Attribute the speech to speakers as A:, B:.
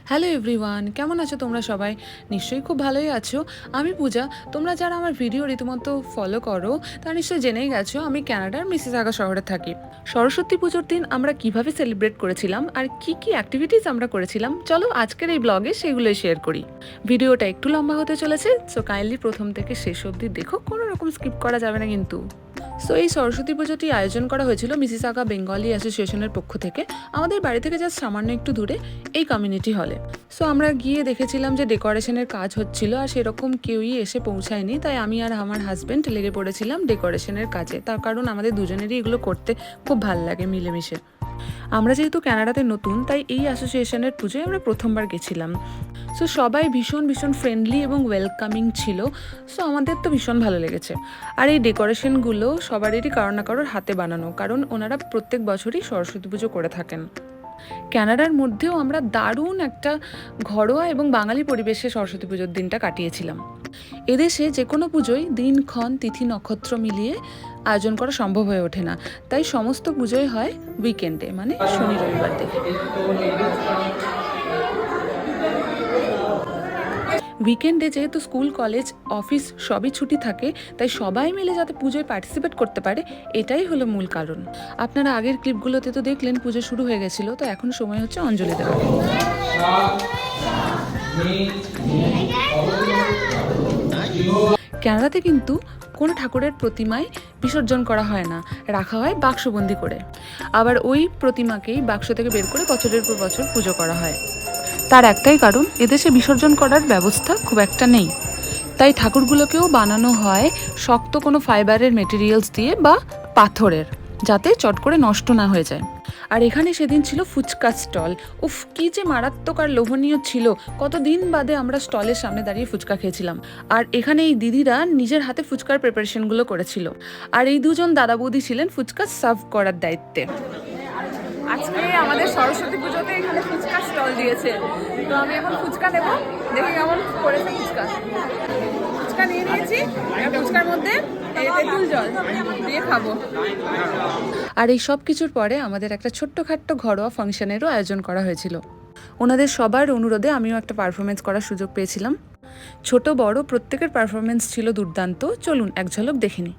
A: Hello everyone, কেমন আছো তোমরা সবাই? নিশ্চয়ই খুব ভালোই আছো। আমি পূজা। তোমরা যারা আমার ভিডিও রীতিমতো ফলো করো তারা নিশ্চয়ই জেনেই গেছো আমি কানাডার মিসিসাগা শহরে থাকি। সরস্বতী পুজোর দিন আমরা কিভাবে সেলিব্রেট করেছিলাম আর কি কি অ্যাক্টিভিটিস আমরা করেছিলাম, চলো আজকের এই ব্লগে সেগুলোই শেয়ার করি। ভিডিওটা একটু লম্বা হতে চলেছে, সো কাইন্ডলি প্রথম থেকে শেষ অবধি দেখো, কোনো রকম স্কিপ করা যাবে না কিন্তু। সো এই সরস্বতী পুজোটি আয়োজন করা হয়েছিল মিসিসাগা বেঙ্গলি অ্যাসোসিয়েশনের পক্ষ থেকে, আমাদের বাড়ি থেকে জাস্ট সামান্য একটু দূরে এই কমিউনিটি হলে। সো আমরা গিয়ে দেখেছিলাম যে ডেকোরেশনের কাজ হচ্ছিল আর সেরকম কেউই এসে পৌঁছায়নি, তাই আমি আর আমার হাজব্যান্ড লেগে পড়েছিলাম ডেকোরেশনের কাজে। তার কারণ আমাদের দুজনেরই এগুলো করতে খুব ভালো লাগে মিলেমিশে। আমরা যেহেতু কানাডাতে নতুন, তাই এই অ্যাসোসিয়েশনের পুজোয় আমরা প্রথমবার গেছিলাম। সো সবাই ভীষণ ভীষণ ফ্রেন্ডলি এবং ওয়েলকামিং ছিল। সো আমাদের তো ভীষণ ভালো লেগেছে। আর এই ডেকোরেশনগুলো সবারই কারোর না কারোর হাতে বানানো, কারণ ওনারা প্রত্যেক বছরই সরস্বতী পুজো করে থাকেন। কানাডার মধ্যেও আমরা দারুণ একটা ঘরোয়া এবং বাঙালি পরিবেশে সরস্বতী পুজোর দিনটা কাটিয়েছিলাম। এদেশে যে কোনো পুজোয় দিনক্ষণ তিথি নক্ষত্র মিলিয়ে আয়োজন করা সম্ভব হয়ে ওঠে না, তাই সমস্ত পুজোই হয় উইকেন্ডে, মানে শনি রবিবার দেখে। উইকেন্ডে যেহেতু স্কুল কলেজ অফিস সবই ছুটি থাকে, তাই সবাই মিলে যাতে পুজোয় পার্টিসিপেট করতে পারে এটাই হলো মূল কারণ। আপনারা আগের ক্লিপগুলোতে তো দেখলেন পুজো শুরু হয়ে গেছিলো, তো এখন সময় হচ্ছে অঞ্জলি দেওয়ার। কানাডাতে কিন্তু কোনো ঠাকুরের প্রতিমায় বিসর্জন করা হয় না, রাখা হয় বাক্সবন্দি করে। আবার ওই প্রতিমাকেই বাক্স থেকে বের করে বছরের পর বছর পুজো করা হয়। তার একটাই কারণ, এদেশে বিসর্জন করার ব্যবস্থা খুব একটা নেই, তাই ঠাকুরগুলোকেও বানানো হয় শক্ত কোনো ফাইবারের মেটেরিয়ালস দিয়ে বা পাথরের, যাতে চট করে নষ্ট না হয়ে যায়। আর এখানে সেদিন ছিল ফুচকা স্টল। উফ, কি যে মারাত্মক আর লোভনীয় ছিল! কতদিন বাদে আমরা স্টলের সামনে দাঁড়িয়ে ফুচকা খেয়েছিলাম। আর এখানে এই দিদিরা নিজের হাতে ফুচকার প্রিপারেশনগুলো করেছিল, আর এই দুজন দাদা বৌদি ছিলেন ফুচকা সার্ভ করার দায়িত্বে। আজকে আমাদের সরস্বতী পুজোতে এখানে ফুচকা স্টল দিয়েছে, তো আমি এখন ফুচকা নেব, দেখি কেমন করেছে ফুচকা। ফুচকা নিয়ে নিয়েছি, ফুচকার মধ্যে তেঁতুল জল দিয়ে খাবো। আর এই সব কিছুর পরে আমাদের একটা ছোট্টখাট্ট ঘরোয়া ফাংশনেরও আয়োজন করা হয়েছিল। ওনাদের সবার অনুরোধে আমিও একটা পারফরমেন্স করার সুযোগ পেয়েছিলাম। ছোট বড় প্রত্যেকের পারফরমেন্স ছিল দুর্দান্ত। চলুন এক ঝলক দেখে নিই।